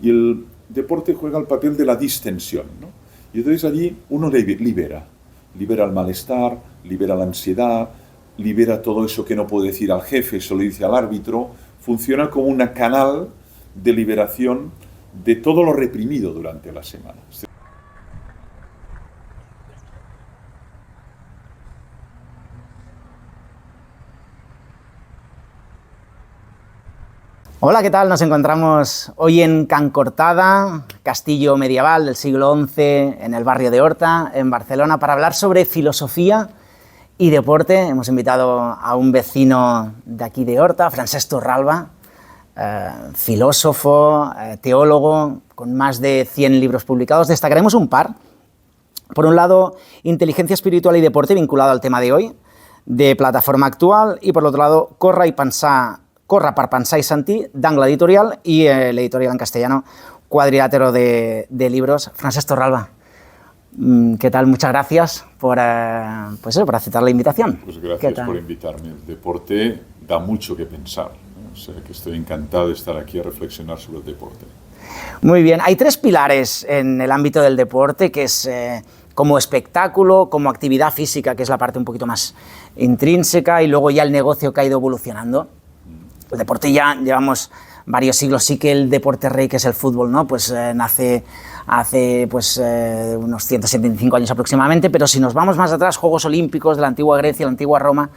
Y el deporte juega el papel de la distensión, ¿no? Y entonces allí uno libera el malestar, libera la ansiedad, libera todo eso que no puede decir al jefe, eso lo dice al árbitro, funciona como un canal de liberación de todo lo reprimido durante la semana. Hola, ¿qué tal? Nos encontramos hoy en Can Cortada, castillo medieval del siglo XI, en el barrio de Horta, en Barcelona, para hablar sobre filosofía y deporte. Hemos invitado a un vecino de aquí de Horta, Francesc Torralba, filósofo, teólogo, con más de 100 libros publicados. Destacaremos un par. Por un lado, Inteligencia espiritual y deporte, vinculado al tema de hoy, de Plataforma Actual, y por otro lado, Corra per pensar i sentir, d'Angle Editorial, y el editorial en castellano, Cuadrilátero de libros. Francesc Torralba, ¿qué tal? Muchas gracias por aceptar la invitación. Pues gracias por invitarme. El deporte da mucho que pensar, ¿no? O sea, que estoy encantado de estar aquí a reflexionar sobre el deporte. Muy bien. Hay tres pilares en el ámbito del deporte, que es como espectáculo, como actividad física, que es la parte un poquito más intrínseca, y luego ya el negocio que ha ido evolucionando. El deporte ya llevamos varios siglos, sí que el deporte rey, que es el fútbol, ¿no? Pues nace hace unos 175 años aproximadamente, pero si nos vamos más atrás, Juegos Olímpicos de la antigua Grecia, la antigua Roma,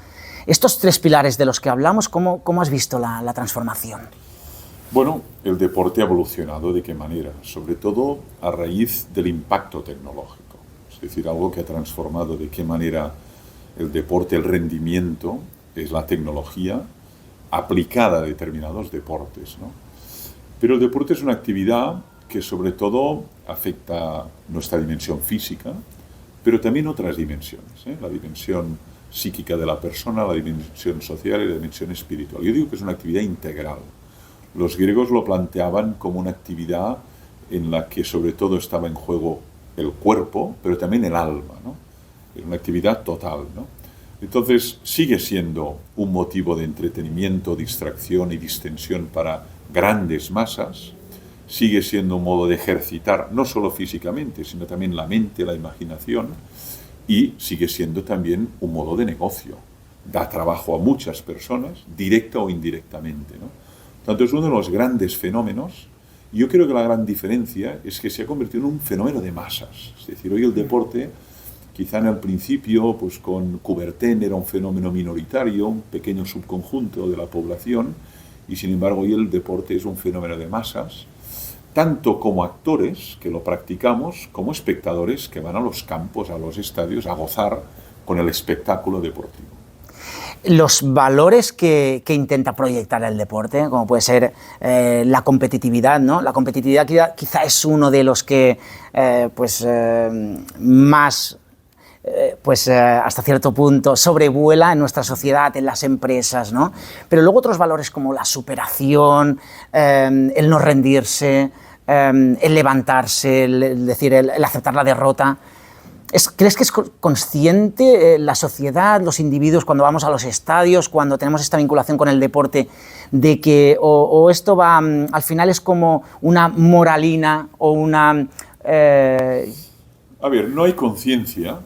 estos tres pilares de los que hablamos, ¿cómo has visto la transformación? Bueno, el deporte ha evolucionado. ¿De qué manera? Sobre todo a raíz del impacto tecnológico. Es decir, algo que ha transformado de qué manera el deporte, el rendimiento, es la tecnología aplicada a determinados deportes, ¿no? Pero el deporte es una actividad que sobre todo afecta nuestra dimensión física, pero también otras dimensiones, ¿eh? La dimensión psíquica de la persona, la dimensión social y la dimensión espiritual. Yo digo que es una actividad integral. Los griegos lo planteaban como una actividad en la que sobre todo estaba en juego el cuerpo, pero también el alma, ¿no? Es una actividad total, ¿no? Entonces sigue siendo un motivo de entretenimiento, distracción y distensión para grandes masas, sigue siendo un modo de ejercitar no solo físicamente, sino también la mente, la imaginación, y sigue siendo también un modo de negocio. Da trabajo a muchas personas, directa o indirectamente, ¿no? Tanto es uno de los grandes fenómenos. Yo creo que la gran diferencia es que se ha convertido en un fenómeno de masas. Es decir, hoy el deporte, quizá en el principio, pues con Coubertin era un fenómeno minoritario, un pequeño subconjunto de la población, y sin embargo hoy el deporte es un fenómeno de masas, tanto como actores que lo practicamos, como espectadores que van a los campos, a los estadios, a gozar con el espectáculo deportivo. Los valores que intenta proyectar el deporte, como puede ser la competitividad, ¿no? La competitividad quizá es uno de los que más hasta cierto punto sobrevuela en nuestra sociedad, en las empresas, ¿no? Pero luego otros valores como la superación, el no rendirse, el levantarse, el aceptar la derrota. ¿Crees que es consciente la sociedad, los individuos, cuando vamos a los estadios, cuando tenemos esta vinculación con el deporte, de que o esto va, al final es como una moralina o una... A ver, no hay conciencia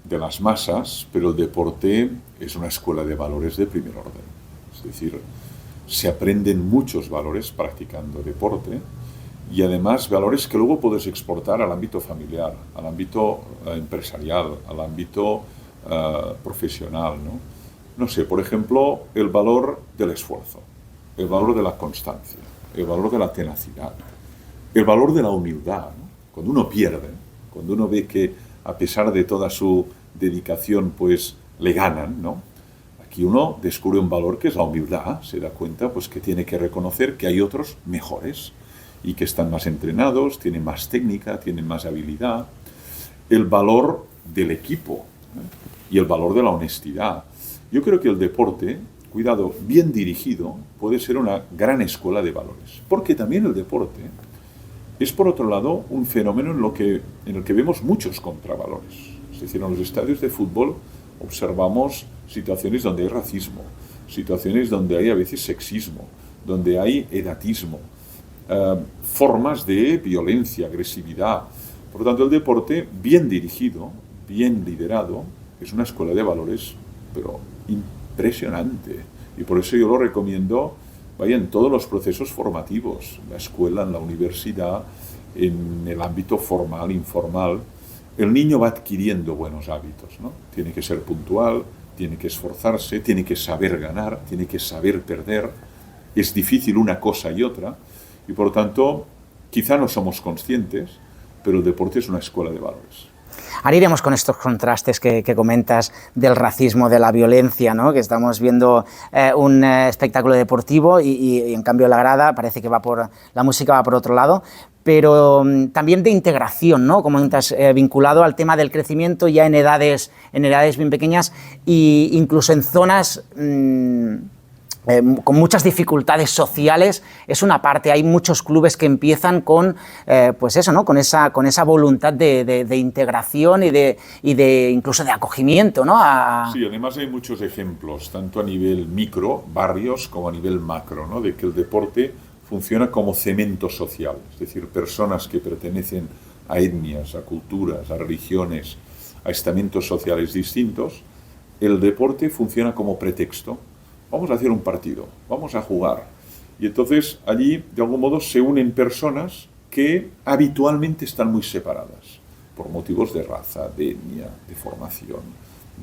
de las masas, pero el deporte es una escuela de valores de primer orden. Es decir, se aprenden muchos valores practicando deporte y además valores que luego puedes exportar al ámbito familiar, al ámbito empresarial, al ámbito profesional, ¿no? No sé, por ejemplo, el valor del esfuerzo, el valor de la constancia, el valor de la tenacidad, el valor de la humildad, ¿no? Cuando uno pierde, cuando uno ve que a pesar de toda su dedicación, pues le ganan, ¿no? Aquí uno descubre un valor que es la humildad, se da cuenta pues que tiene que reconocer que hay otros mejores y que están más entrenados, tienen más técnica, tienen más habilidad. El valor del equipo, ¿no? Y el valor de la honestidad. Yo creo que el deporte, cuidado, bien dirigido, puede ser una gran escuela de valores, porque también el deporte es, por otro lado, un fenómeno en el que vemos muchos contravalores. Es decir, en los estadios de fútbol observamos situaciones donde hay racismo, situaciones donde hay a veces sexismo, donde hay edatismo. formas de violencia, agresividad. Por lo tanto, el deporte, bien dirigido, bien liderado, es una escuela de valores, pero impresionante. Y por eso yo lo recomiendo, vaya, en todos los procesos formativos, en la escuela, en la universidad, en el ámbito formal, informal. El niño va adquiriendo buenos hábitos, ¿no? Tiene que ser puntual, tiene que esforzarse, tiene que saber ganar, tiene que saber perder. Es difícil una cosa y otra, y por lo tanto, quizá no somos conscientes, pero el deporte es una escuela de valores. Ahora iremos con estos contrastes que comentas del racismo, de la violencia, ¿no? Que estamos viendo un espectáculo deportivo y en cambio la grada parece que la música va por otro lado, pero también de integración, ¿no? Como estás vinculado al tema del crecimiento ya en edades bien pequeñas e incluso en zonas con muchas dificultades sociales. Es una parte, hay muchos clubes que empiezan con, pues eso, ¿no? Con esa voluntad de integración y de incluso de acogimiento, ¿no? Sí, además hay muchos ejemplos, tanto a nivel micro, barrios, como a nivel macro, ¿no? De que el deporte funciona como cemento social, es decir, personas que pertenecen a etnias, a culturas, a religiones, a estamentos sociales distintos. El deporte funciona como pretexto. Vamos a hacer un partido, vamos a jugar. Y entonces allí, de algún modo, se unen personas que habitualmente están muy separadas, por motivos de raza, de etnia, de formación,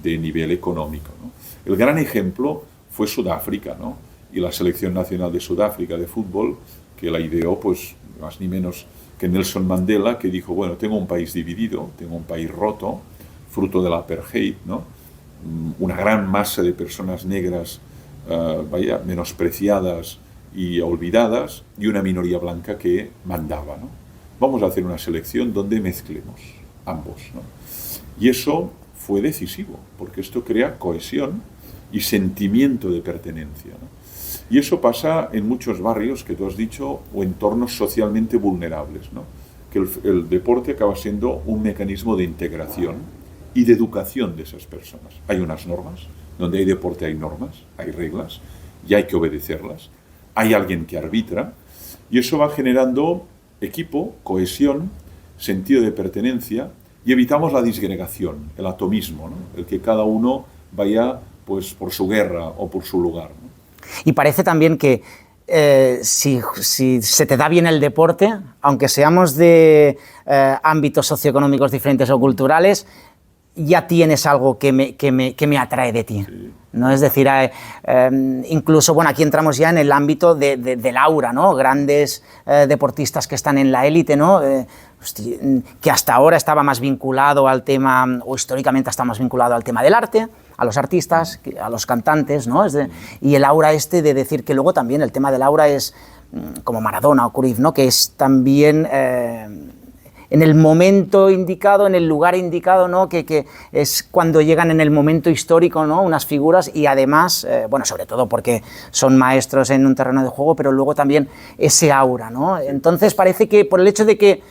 de nivel económico, ¿no? El gran ejemplo fue Sudáfrica, ¿no? Y la selección nacional de Sudáfrica de fútbol, que la ideó, pues, más ni menos que Nelson Mandela, que dijo, bueno, tengo un país dividido, tengo un país roto, fruto del apartheid, ¿no? Una gran masa de personas negras menospreciadas y olvidadas, y una minoría blanca que mandaba, ¿no? Vamos a hacer una selección donde mezclemos ambos, ¿no? Y eso fue decisivo, porque esto crea cohesión y sentimiento de pertenencia, ¿no? Y eso pasa en muchos barrios que tú has dicho, o entornos socialmente vulnerables, ¿no? Que el deporte acaba siendo un mecanismo de integración y de educación de esas personas. Hay unas normas. Donde hay deporte hay normas, hay reglas, y hay que obedecerlas. Hay alguien que arbitra, y eso va generando equipo, cohesión, sentido de pertenencia, y evitamos la disgregación, el atomismo, ¿no? El que cada uno vaya, pues, por su guerra o por su lugar, ¿no? Y parece también que si se te da bien el deporte, aunque seamos de ámbitos socioeconómicos diferentes o culturales, ya tienes algo que me atrae de ti, sí, ¿no? Es decir, incluso, bueno, aquí entramos ya en el ámbito del aura, ¿no? Grandes deportistas que están en la élite, ¿no? Que hasta ahora estaba más vinculado al tema, o históricamente está más vinculado al tema del arte, a los artistas, a los cantantes, ¿no? Y el aura de decir que luego también el tema del aura es como Maradona o Cruyff, ¿no? Que es también en el momento indicado, en el lugar indicado, ¿no? Que es cuando llegan en el momento histórico, ¿no? Unas figuras, y además, bueno, sobre todo porque son maestros en un terreno de juego, pero luego también ese aura, ¿no? Entonces parece que por el hecho de que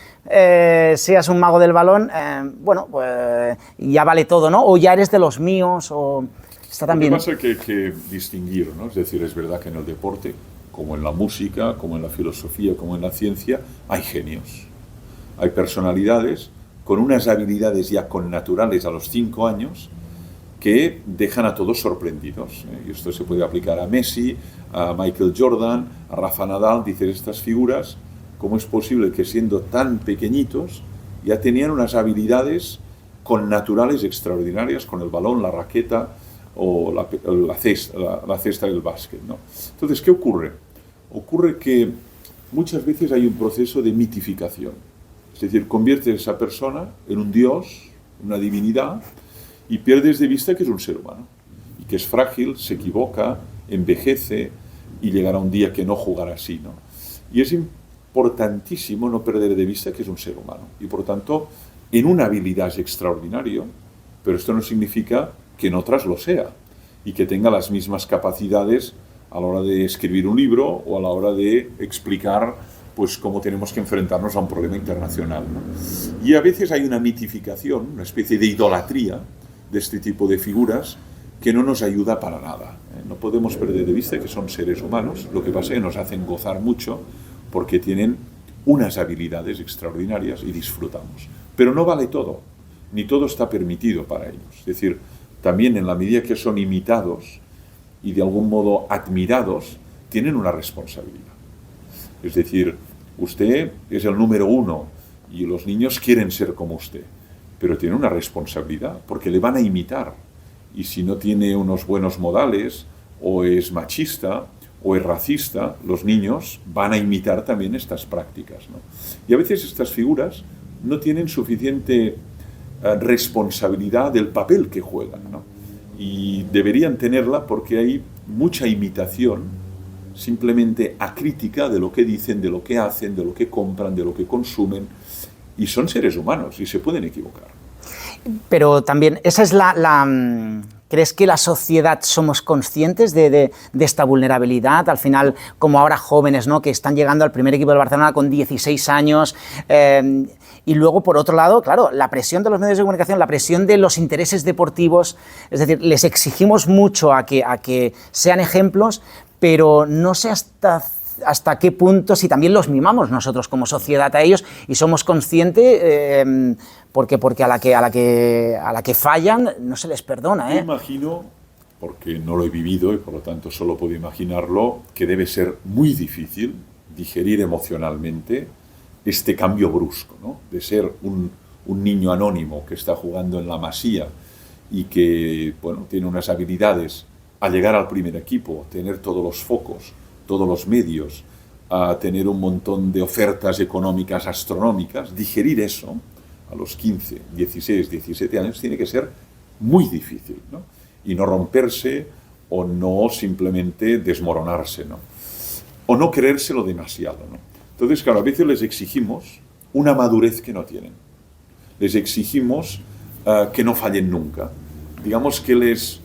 seas un mago del balón, bueno, pues ya vale todo, ¿no? O ya eres de los míos, o está también... Lo que pasa es que hay que distinguir, ¿no? Es decir, es verdad que en el deporte, como en la música, como en la filosofía, como en la ciencia, hay genios. Hay personalidades con unas habilidades ya connaturales a los 5 años que dejan a todos sorprendidos, ¿eh? Y esto se puede aplicar a Messi, a Michael Jordan, a Rafa Nadal. Dices, estas figuras, ¿cómo es posible que siendo tan pequeñitos ya tenían unas habilidades connaturales extraordinarias con el balón, la raqueta o la cesta del básquet, ¿no? Entonces, ¿qué ocurre? Ocurre que muchas veces hay un proceso de mitificación. Es decir, conviertes a esa persona en un dios, una divinidad, y pierdes de vista que es un ser humano, y que es frágil, se equivoca, envejece, y llegará un día que no jugará así, ¿no? Y es importantísimo no perder de vista que es un ser humano, y por tanto, en una habilidad es extraordinario, pero esto no significa que en otras lo sea, y que tenga las mismas capacidades a la hora de escribir un libro o a la hora de explicar, pues, cómo tenemos que enfrentarnos a un problema internacional, ¿no? Y a veces hay una mitificación, una especie de idolatría de este tipo de figuras que no nos ayuda para nada, ¿eh? No podemos perder de vista que son seres humanos, lo que pasa es que nos hacen gozar mucho porque tienen unas habilidades extraordinarias y disfrutamos. Pero no vale todo, ni todo está permitido para ellos. Es decir, también en la medida que son imitados y de algún modo admirados, tienen una responsabilidad. Es decir, usted es el número uno y los niños quieren ser como usted, pero tiene una responsabilidad porque le van a imitar. Y si no tiene unos buenos modales, o es machista, o es racista, los niños van a imitar también estas prácticas, ¿no? Y a veces estas figuras no tienen suficiente responsabilidad del papel que juegan, ¿no? Y deberían tenerla porque hay mucha imitación, simplemente acrítica de lo que dicen, de lo que hacen, de lo que compran, de lo que consumen, y son seres humanos y se pueden equivocar. Pero también, esa es ¿crees que la sociedad somos conscientes de esta vulnerabilidad? Al final, como ahora jóvenes, ¿no?, que están llegando al primer equipo del Barcelona con 16 años, y luego, por otro lado, claro, la presión de los medios de comunicación, la presión de los intereses deportivos, es decir, les exigimos mucho a que sean ejemplos, pero no sé hasta qué punto, si también los mimamos nosotros como sociedad a ellos y somos conscientes, porque a la que fallan no se les perdona, ¿eh? Yo imagino, porque no lo he vivido y por lo tanto solo puedo imaginarlo, que debe ser muy difícil digerir emocionalmente este cambio brusco, ¿no? De ser un niño anónimo que está jugando en la Masía y que, bueno, tiene unas habilidades a llegar al primer equipo, tener todos los focos, todos los medios, a tener un montón de ofertas económicas astronómicas. Digerir eso a los 15, 16, 17 años tiene que ser muy difícil, ¿no? Y no romperse o no simplemente desmoronarse, ¿no? O no creérselo demasiado, ¿no? Entonces, claro, a veces les exigimos una madurez que no tienen. Les exigimos que no fallen nunca. Digamos que les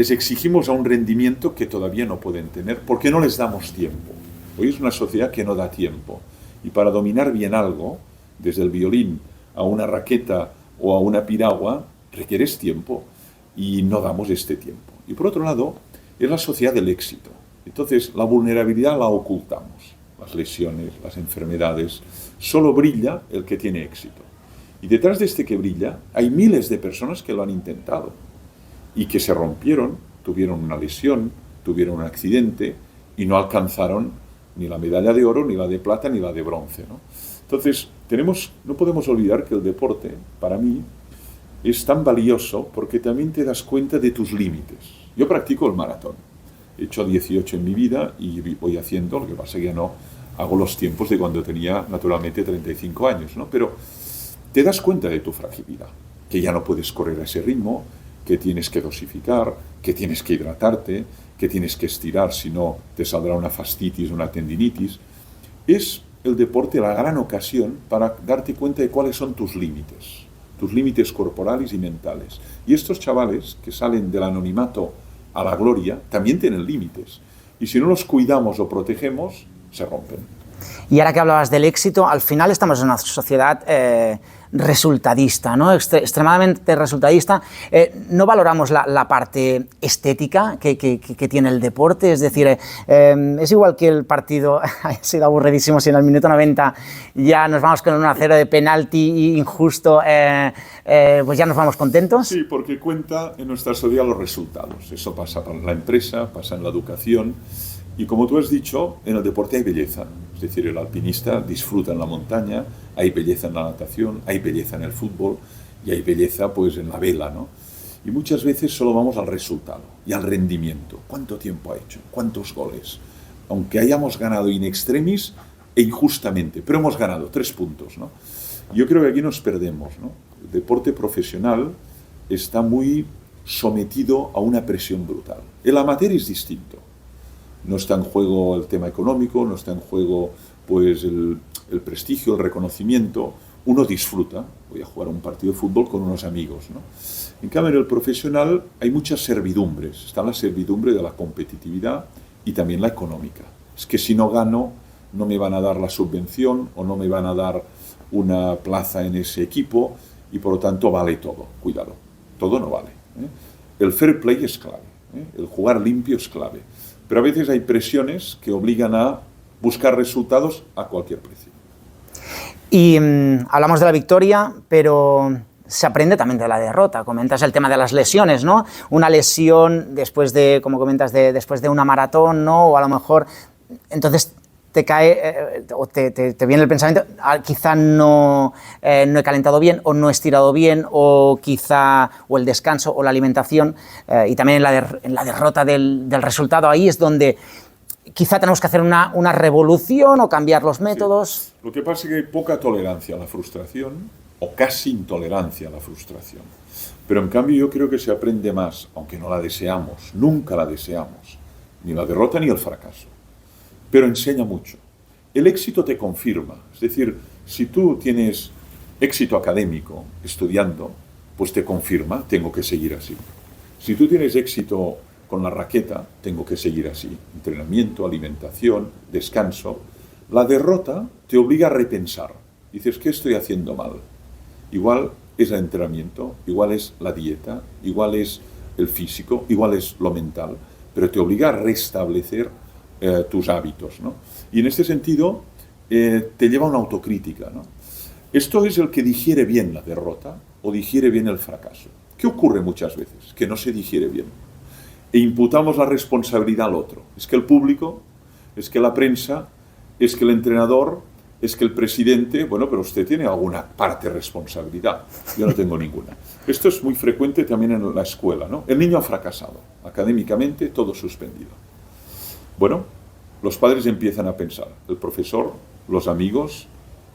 exigimos a un rendimiento que todavía no pueden tener porque no les damos tiempo. Hoy es una sociedad que no da tiempo. Y para dominar bien algo, desde el violín a una raqueta o a una piragua, requieres tiempo. Y no damos este tiempo. Y por otro lado, es la sociedad del éxito. Entonces, la vulnerabilidad la ocultamos. Las lesiones, las enfermedades. Solo brilla el que tiene éxito. Y detrás de este que brilla, hay miles de personas que lo han intentado y que se rompieron, tuvieron una lesión, tuvieron un accidente y no alcanzaron ni la medalla de oro, ni la de plata, ni la de bronce, ¿no? Entonces, no podemos olvidar que el deporte, para mí, es tan valioso porque también te das cuenta de tus límites. Yo practico el maratón. He hecho 18 en mi vida y voy haciendo, lo que pasa es que ya no hago los tiempos de cuando tenía, naturalmente, 35 años, ¿no? Pero te das cuenta de tu fragilidad, que ya no puedes correr a ese ritmo, que tienes que dosificar, que tienes que hidratarte, que tienes que estirar, si no te saldrá una fascitis, una tendinitis. Es el deporte la gran ocasión para darte cuenta de cuáles son tus límites corporales y mentales. Y estos chavales que salen del anonimato a la gloria también tienen límites. Y si no los cuidamos o protegemos, se rompen. Y ahora que hablabas del éxito, al final estamos en una sociedad resultadista, ¿no? Extremadamente resultadista. No valoramos la parte estética que tiene el deporte, es decir, es igual que el partido ha sido aburridísimo si en el minuto 90 ya nos vamos con un 1-0 de penalti injusto, pues ya nos vamos contentos. Sí, porque cuenta en nuestra sociedad los resultados. Eso pasa en la empresa, pasa en la educación y, como tú has dicho, en el deporte hay belleza. Es decir, el alpinista disfruta en la montaña, hay belleza en la natación, hay belleza en el fútbol y hay belleza pues en la vela, ¿no? Y muchas veces solo vamos al resultado y al rendimiento. ¿Cuánto tiempo ha hecho? ¿Cuántos goles? Aunque hayamos ganado in extremis e injustamente, pero hemos ganado 3 puntos, ¿no? Yo creo que aquí nos perdemos, ¿no? El deporte profesional está muy sometido a una presión brutal. El amateur es distinto. No está en juego el tema económico, no está en juego pues el prestigio, el reconocimiento. Uno disfruta, voy a jugar un partido de fútbol con unos amigos, ¿no? En cambio, en el profesional hay muchas servidumbres. Está la servidumbre de la competitividad y también la económica. Es que si no gano, no me van a dar la subvención o no me van a dar una plaza en ese equipo y por lo tanto vale todo. Cuidado, todo no vale, ¿eh? El fair play es clave, ¿eh? El jugar limpio es clave. Pero a veces hay presiones que obligan a buscar resultados a cualquier precio. Y hablamos de la victoria, pero se aprende también de la derrota. Comentas el tema de las lesiones, ¿no? Una lesión después de, como comentas, después de una maratón, ¿no? O a lo mejor, entonces te cae, o te viene el pensamiento, quizá no he calentado bien, o no he estirado bien, o quizá, o el descanso, o la alimentación, y también en la derrota del resultado, ahí es donde quizá tenemos que hacer una revolución o cambiar los métodos. Sí. Lo que pasa es que hay poca tolerancia a la frustración, o casi intolerancia a la frustración. Pero en cambio yo creo que se aprende más, aunque no la deseamos, nunca la deseamos, ni la derrota ni el fracaso. Pero enseña mucho. El éxito te confirma. Es decir, si tú tienes éxito académico estudiando, pues te confirma, tengo que seguir así. Si tú tienes éxito con la raqueta, tengo que seguir así. Entrenamiento, alimentación, descanso. La derrota te obliga a repensar. Dices, ¿qué estoy haciendo mal? Igual es el entrenamiento, igual es la dieta, igual es el físico, igual es lo mental, pero te obliga a restablecer tus hábitos, ¿no? Y en este sentido te lleva a una autocrítica, ¿no? Esto es el que digiere bien la derrota o digiere bien el fracaso. ¿Qué ocurre muchas veces? Que no se digiere bien. E imputamos la responsabilidad al otro. Es que el público, es que la prensa, es que el entrenador, es que el presidente, bueno, pero usted tiene alguna parte de responsabilidad. Yo no tengo ninguna. Esto es muy frecuente también en la escuela, ¿no? El niño ha fracasado, académicamente todo suspendido. Bueno, los padres empiezan a pensar, el profesor, los amigos,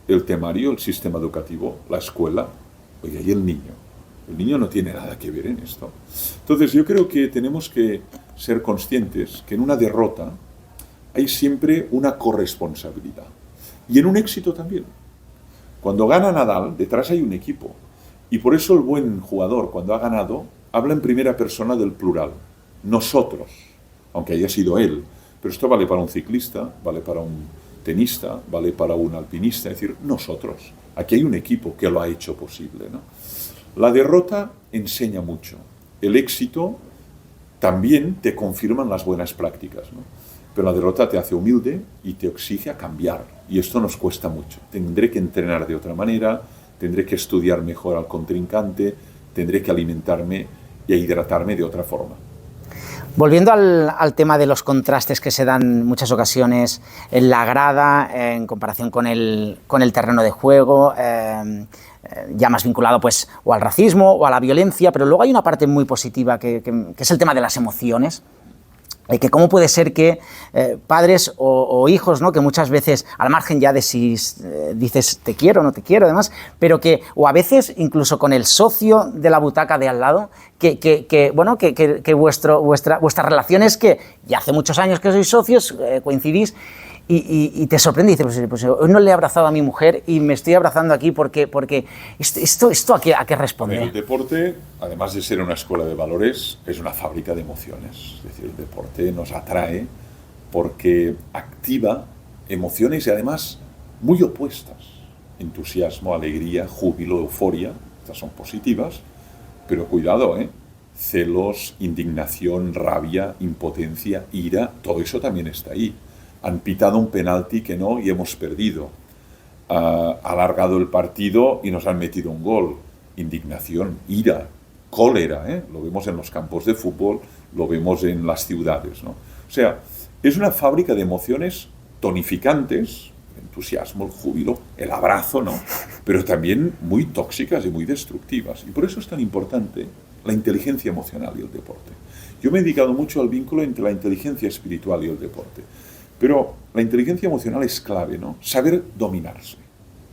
el temario, el sistema educativo, la escuela, oye, y el niño. El niño no tiene nada que ver en esto. Entonces yo creo que tenemos que ser conscientes que en una derrota hay siempre una corresponsabilidad. Y en un éxito también. Cuando gana Nadal, detrás hay un equipo. Y por eso el buen jugador, cuando ha ganado, habla en primera persona del plural. Nosotros, aunque haya sido él. Pero esto vale para un ciclista, vale para un tenista, vale para un alpinista. Es decir, nosotros. Aquí hay un equipo que lo ha hecho posible, ¿no? La derrota enseña mucho. El éxito también te confirman las buenas prácticas, ¿no? Pero la derrota te hace humilde y te exige a cambiar. Y esto nos cuesta mucho. Tendré que entrenar de otra manera, tendré que estudiar mejor al contrincante, tendré que alimentarme y a hidratarme de otra forma. Volviendo al tema de los contrastes que se dan en muchas ocasiones en la grada, en comparación con el terreno de juego, ya más vinculado pues o al racismo o a la violencia, pero luego hay una parte muy positiva que es el tema de las emociones. Que cómo puede ser que padres o hijos, ¿no? Que muchas veces, al margen ya de si dices te quiero o no te quiero, además, pero que, o a veces incluso con el socio de la butaca de al lado, que vuestra relación es que ya hace muchos años que sois socios, coincidís, y te sorprende y dices, pues hoy no le he abrazado a mi mujer y me estoy abrazando aquí porque esto a qué responde. El deporte, además de ser una escuela de valores, es una fábrica de emociones. Es decir, el deporte nos atrae porque activa emociones y además muy opuestas. Entusiasmo, alegría, júbilo, euforia, estas son positivas, pero cuidado, celos, indignación, rabia, impotencia, ira, todo eso también está ahí. Han pitado un penalti que no y hemos perdido. Ha alargado el partido y nos han metido un gol. Indignación, ira, cólera, lo vemos en los campos de fútbol, lo vemos en las ciudades, ¿no? O sea, es una fábrica de emociones tonificantes, el entusiasmo, el júbilo, el abrazo, ¿no? Pero también muy tóxicas y muy destructivas. Y por eso es tan importante la inteligencia emocional y el deporte. Yo me he dedicado mucho al vínculo entre la inteligencia espiritual y el deporte. Pero la inteligencia emocional es clave, ¿no? Saber dominarse.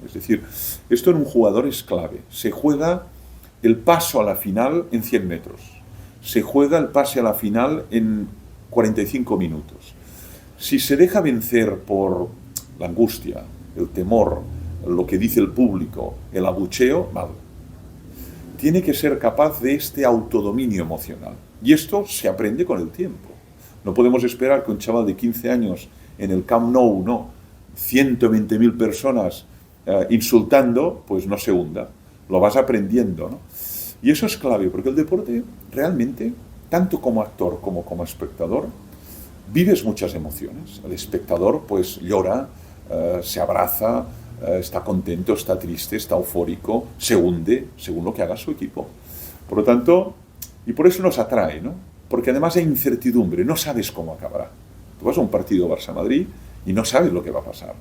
Es decir, esto en un jugador es clave. Se juega el paso a la final en 100 metros. Se juega el pase a la final en 45 minutos. Si se deja vencer por la angustia, el temor, lo que dice el público, el abucheo, mal. Tiene que ser capaz de este autodominio emocional. Y esto se aprende con el tiempo. No podemos esperar que un chaval de 15 años en el Camp Nou, 120.000 personas insultando, pues no se hunda. Lo vas aprendiendo, ¿no? Y eso es clave, porque el deporte realmente, tanto como actor como como espectador, vives muchas emociones. El espectador pues llora, se abraza, está contento, está triste, está eufórico, se hunde según lo que haga su equipo. Por lo tanto, y por eso nos atrae, ¿no? Porque además hay incertidumbre, no sabes cómo acabará. Tú vas a un partido Barça-Madrid y no sabes lo que va a pasar.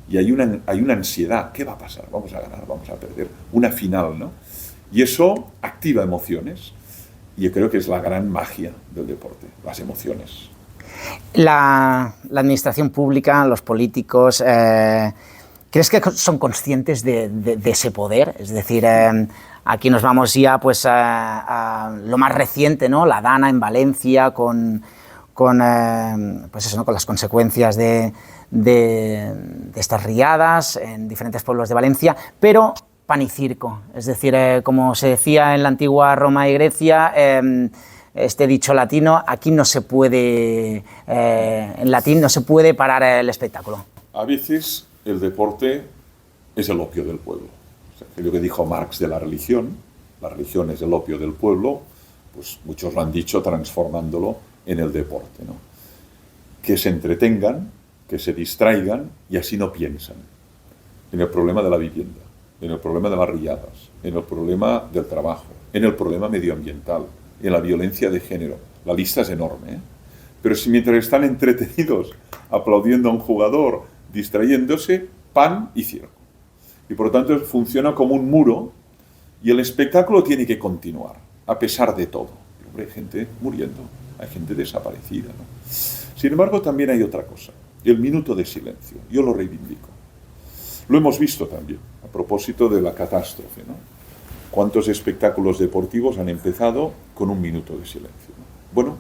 Y hay una ansiedad, ¿qué va a pasar? ¿Vamos a ganar? ¿Vamos a perder? Una final, ¿no? Y eso activa emociones. Y yo creo que es la gran magia del deporte, las emociones. La administración pública, los políticos, ¿crees que son conscientes de ese poder? Es decir, aquí nos vamos ya pues, a lo más reciente, ¿no? La Dana en Valencia, con pues eso, ¿no? Con las consecuencias de estas riadas en diferentes pueblos de Valencia, pero pan y circo. Es decir, como se decía en la antigua Roma y Grecia, este dicho latino, aquí no se puede, en latín, no se puede parar el espectáculo. A veces el deporte es el opio del pueblo. O sea, aquello que dijo Marx de la religión es el opio del pueblo, pues muchos lo han dicho transformándolo en el deporte, ¿no? Que se entretengan, que se distraigan y así no piensan en el problema de la vivienda, en el problema de las riadas, en el problema del trabajo, en el problema medioambiental, en la violencia de género. La lista es enorme, ¿eh? Pero si mientras están entretenidos aplaudiendo a un jugador, distrayéndose, pan y circo. Y por lo tanto funciona como un muro y el espectáculo tiene que continuar, a pesar de todo. Hombre, hay gente muriendo, hay gente desaparecida, ¿no? Sin embargo, también hay otra cosa, el minuto de silencio. Yo lo reivindico. Lo hemos visto también, a propósito de la catástrofe, ¿no? ¿Cuántos espectáculos deportivos han empezado con un minuto de silencio, ¿no? Bueno,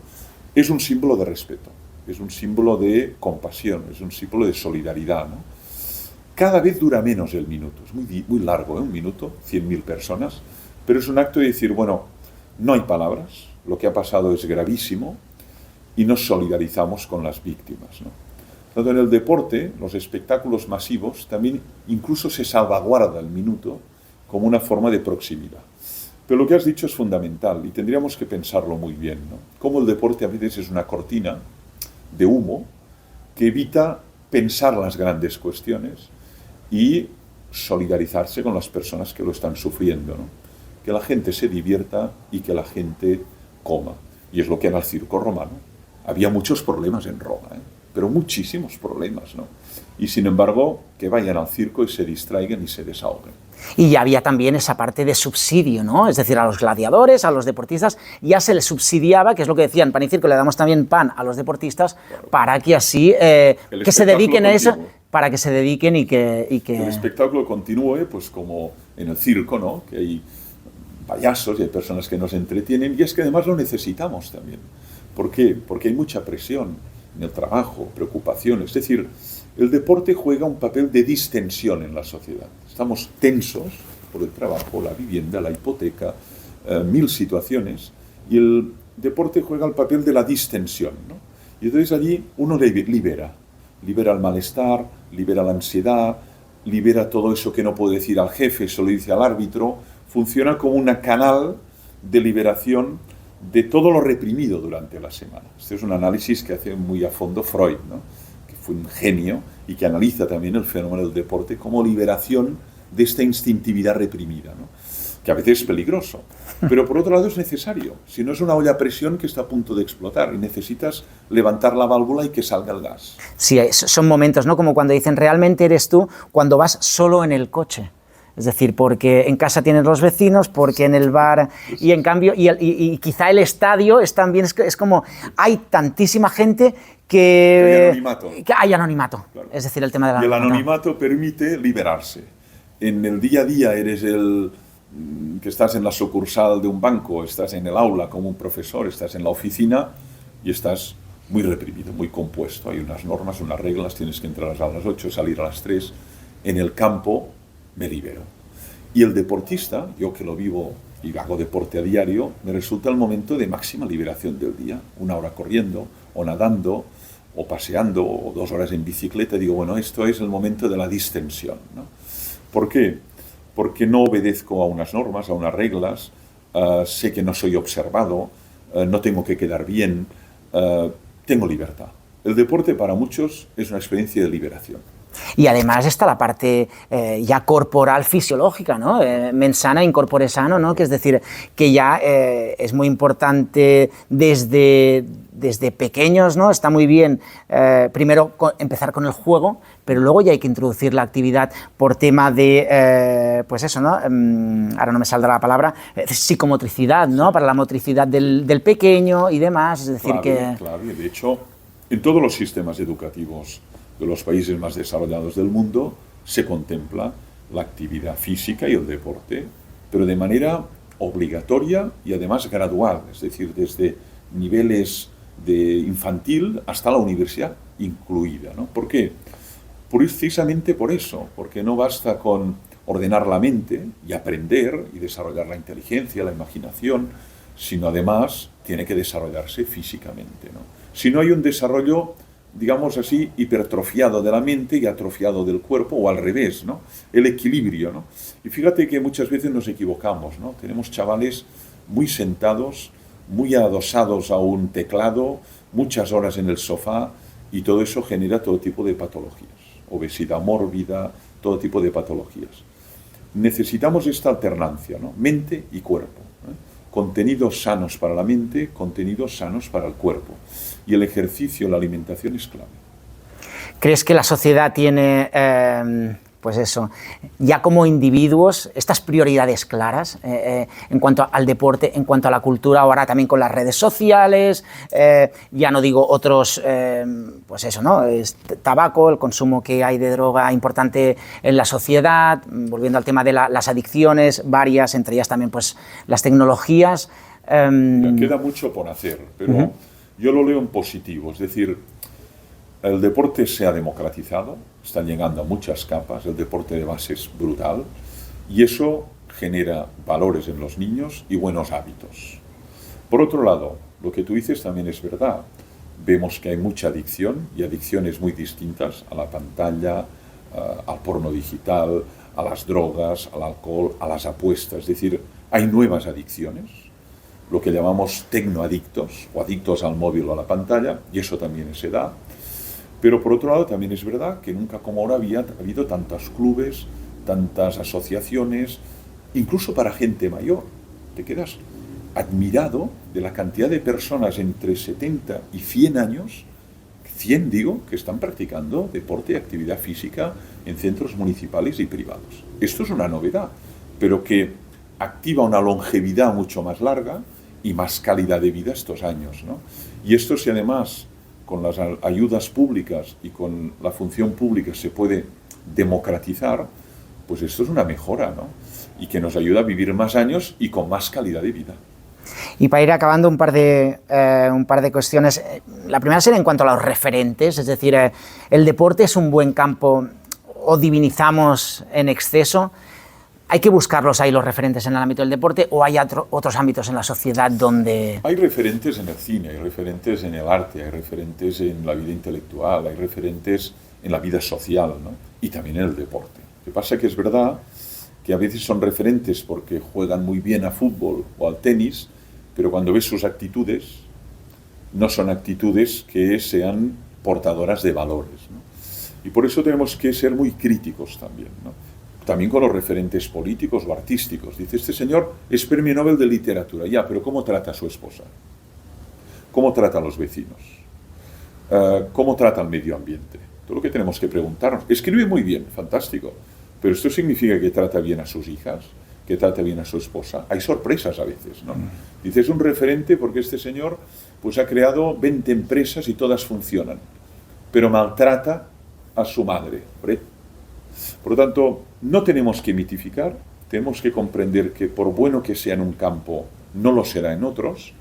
es un símbolo de respeto, es un símbolo de compasión, es un símbolo de solidaridad, ¿no? Cada vez dura menos el minuto, es muy largo, ¿eh? Un minuto, 100.000 personas, pero es un acto de decir, bueno, no hay palabras, lo que ha pasado es gravísimo y nos solidarizamos con las víctimas, ¿no? Tanto en el deporte, los espectáculos masivos, también incluso se salvaguarda el minuto como una forma de proximidad. Pero lo que has dicho es fundamental y tendríamos que pensarlo muy bien, ¿no? Cómo el deporte a veces es una cortina de humo que evita pensar las grandes cuestiones y solidarizarse con las personas que lo están sufriendo, ¿no? Que la gente se divierta y que la gente coma. Y es lo que era el circo romano. Había muchos problemas en Roma, ¿eh? Pero muchísimos problemas, ¿no? Y sin embargo, que vayan al circo y se distraigan y se desahoguen. Y había también esa parte de subsidio, ¿no? Es decir, a los gladiadores, a los deportistas, ya se les subsidiaba, que es lo que decían, pan y circo, le damos también pan a los deportistas, claro, para que así, que se dediquen a eso, para que se dediquen y que... El espectáculo continúe, pues como en el circo, ¿no? Que hay payasos y hay personas que nos entretienen, y es que además lo necesitamos también. ¿Por qué? Porque hay mucha presión en el trabajo, preocupaciones. Es decir, el deporte juega un papel de distensión en la sociedad. Estamos tensos por el trabajo, la vivienda, la hipoteca, 1000 situaciones, y el deporte juega el papel de la distensión, ¿no? Y entonces allí uno libera el malestar, libera la ansiedad, libera todo eso que no puede decir al jefe, se lo dice al árbitro, funciona como un canal de liberación de todo lo reprimido durante la semana. Este es un análisis que hace muy a fondo Freud, ¿no? Que fue un genio y que analiza también el fenómeno del deporte como liberación de esta instintividad reprimida, ¿no? Que a veces es peligroso, pero por otro lado es necesario. Si no, es una olla a presión que está a punto de explotar y necesitas levantar la válvula y que salga el gas. Sí, son momentos, ¿no? Como cuando dicen, realmente eres tú cuando vas solo en el coche. Es decir, porque en casa tienes los vecinos, porque en el bar, y en cambio, y quizá el estadio es también, es como, hay tantísima gente que hay anonimato. Claro. Es decir, el tema del anonimato. Y el anonimato permite liberarse. En el día a día eres el que estás en la sucursal de un banco, estás en el aula como un profesor, estás en la oficina y estás muy reprimido, muy compuesto. Hay unas normas, unas reglas, tienes que entrar a las 8, salir a las 3. En el campo me libero. Y el deportista, yo que lo vivo y hago deporte a diario, me resulta el momento de máxima liberación del día. 1 hora corriendo, o nadando, o paseando, o 2 horas en bicicleta. Digo, bueno, esto es el momento de la distensión, ¿no? ¿Por qué? Porque no obedezco a unas normas, a unas reglas, sé que no soy observado, no tengo que quedar bien, tengo libertad. El deporte para muchos es una experiencia de liberación. Y además está la parte ya corporal fisiológica, ¿no? Mens sana in corpore sano, ¿no? Que es decir, que ya es muy importante desde pequeños, ¿no? Está muy bien primero empezar con el juego, pero luego ya hay que introducir la actividad por tema de, pues eso, ¿no? Ahora no me saldrá la palabra, psicomotricidad, ¿no? Para la motricidad del pequeño y demás, es decir Claro, y de hecho, en todos los sistemas educativos de los países más desarrollados del mundo se contempla la actividad física y el deporte, pero de manera obligatoria y además gradual, es decir, desde niveles de infantil hasta la universidad incluida, ¿no? ¿Por qué? Precisamente por eso, porque no basta con ordenar la mente y aprender y desarrollar la inteligencia, la imaginación, sino además tiene que desarrollarse físicamente, ¿no? Si no hay un desarrollo, digamos así, hipertrofiado de la mente y atrofiado del cuerpo, o al revés, ¿no? El equilibrio, ¿no? Y fíjate que muchas veces nos equivocamos, ¿no? Tenemos chavales muy sentados, muy adosados a un teclado, muchas horas en el sofá, y todo eso genera todo tipo de patologías, obesidad mórbida, todo tipo de patologías. Necesitamos esta alternancia, ¿no? Mente y cuerpo, ¿eh? Contenidos sanos para la mente, contenidos sanos para el cuerpo. Y el ejercicio, la alimentación es clave. ¿Crees que la sociedad tiene, pues eso, ya como individuos, estas prioridades claras en cuanto al deporte, en cuanto a la cultura, ahora también con las redes sociales, ya no digo otros, pues eso, ¿no? Tabaco, el consumo que hay de droga importante en la sociedad, volviendo al tema de las adicciones, varias, entre ellas también pues las tecnologías. Queda mucho por hacer, pero yo lo leo en positivo, es decir, el deporte se ha democratizado, están llegando a muchas capas, el deporte de base es brutal y eso genera valores en los niños y buenos hábitos. Por otro lado, lo que tú dices también es verdad, vemos que hay mucha adicción y adicciones muy distintas a la pantalla, al porno digital, a las drogas, al alcohol, a las apuestas, es decir, hay nuevas adicciones, lo que llamamos tecnoadictos o adictos al móvil o a la pantalla, y eso también se da. Pero por otro lado también es verdad que nunca como ahora había habido tantos clubes, tantas asociaciones, incluso para gente mayor. Te quedas admirado de la cantidad de personas entre 70 y 100 años, 100 digo, que están practicando deporte y actividad física en centros municipales y privados. Esto es una novedad, pero que activa una longevidad mucho más larga y más calidad de vida estos años, ¿no? Y esto si además con las ayudas públicas y con la función pública se puede democratizar, pues esto es una mejora, ¿no? Y que nos ayuda a vivir más años y con más calidad de vida. Y para ir acabando un par de cuestiones, la primera sería en cuanto a los referentes, es decir, el deporte es un buen campo o divinizamos en exceso. ¿Hay que buscarlos ahí los referentes en el ámbito del deporte o hay otros ámbitos en la sociedad donde...? Hay referentes en el cine, hay referentes en el arte, hay referentes en la vida intelectual, hay referentes en la vida social, ¿no? Y también en el deporte. Lo que pasa es que es verdad que a veces son referentes porque juegan muy bien a fútbol o al tenis, pero cuando ves sus actitudes, no son actitudes que sean portadoras de valores, ¿no? Y por eso tenemos que ser muy críticos también, ¿no? También con los referentes políticos o artísticos. Dice, este señor es premio Nobel de literatura, ya, pero ¿cómo trata a su esposa? ¿Cómo trata a los vecinos? ¿Cómo trata al medio ambiente? Todo lo que tenemos que preguntarnos. Escribe muy bien, fantástico, pero esto significa que trata bien a sus hijas, que trata bien a su esposa. Hay sorpresas a veces, ¿no? Dice, es un referente porque este señor pues, ha creado 20 empresas y todas funcionan, pero maltrata a su madre. Por lo tanto, no tenemos que mitificar, tenemos que comprender que por bueno que sea en un campo, no lo será en otros,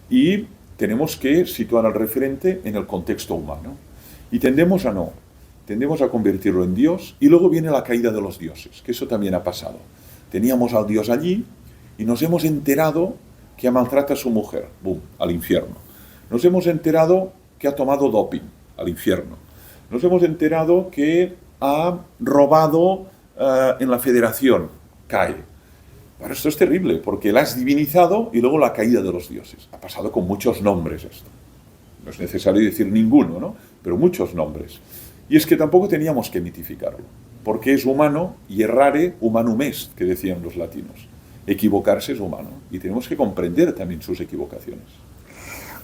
y tenemos que situar al referente en el contexto humano. Y tendemos a no, tendemos a convertirlo en Dios, y luego viene la caída de los dioses, que eso también ha pasado. Teníamos al Dios allí, y nos hemos enterado que maltrata a su mujer, ¡bum!, al infierno. Nos hemos enterado que ha tomado doping, al infierno. Nos hemos enterado que ha robado en la federación, cae. Pero esto es terrible, porque la has divinizado y luego la caída de los dioses. Ha pasado con muchos nombres esto. no es necesario decir ninguno, ¿no? Pero muchos nombres. Y es que tampoco teníamos que mitificarlo, porque es humano y errare humanum est, que decían los latinos. Equivocarse es humano y tenemos que comprender también sus equivocaciones.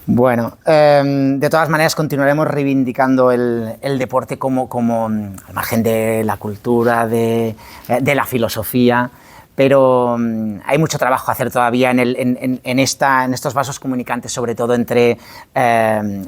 Bueno, de todas maneras continuaremos reivindicando el deporte como al margen de la cultura, de la filosofía, pero hay mucho trabajo a hacer todavía en estos vasos comunicantes, sobre todo entre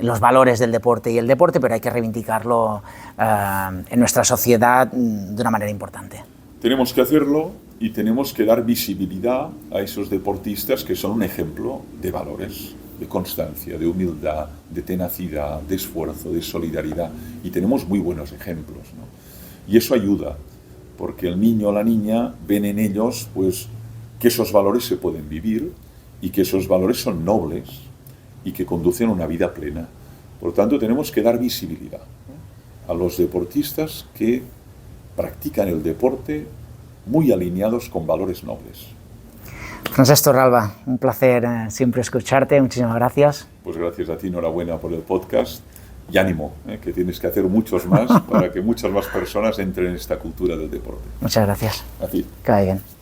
los valores del deporte y el deporte, pero hay que reivindicarlo en nuestra sociedad de una manera importante. Tenemos que hacerlo y tenemos que dar visibilidad a esos deportistas que son un ejemplo de valores, de constancia, de humildad, de tenacidad, de esfuerzo, de solidaridad. Y tenemos muy buenos ejemplos, ¿no? Y eso ayuda, porque el niño o la niña ven en ellos pues, que esos valores se pueden vivir y que esos valores son nobles y que conducen a una vida plena. Por lo tanto, tenemos que dar visibilidad, ¿no?, a los deportistas que practican el deporte muy alineados con valores nobles. Francesc Torralba, un placer siempre escucharte, muchísimas gracias. Pues gracias a ti, enhorabuena por el podcast y ánimo, que tienes que hacer muchos más para que muchas más personas entren en esta cultura del deporte. Muchas gracias. A ti. Que vaya bien.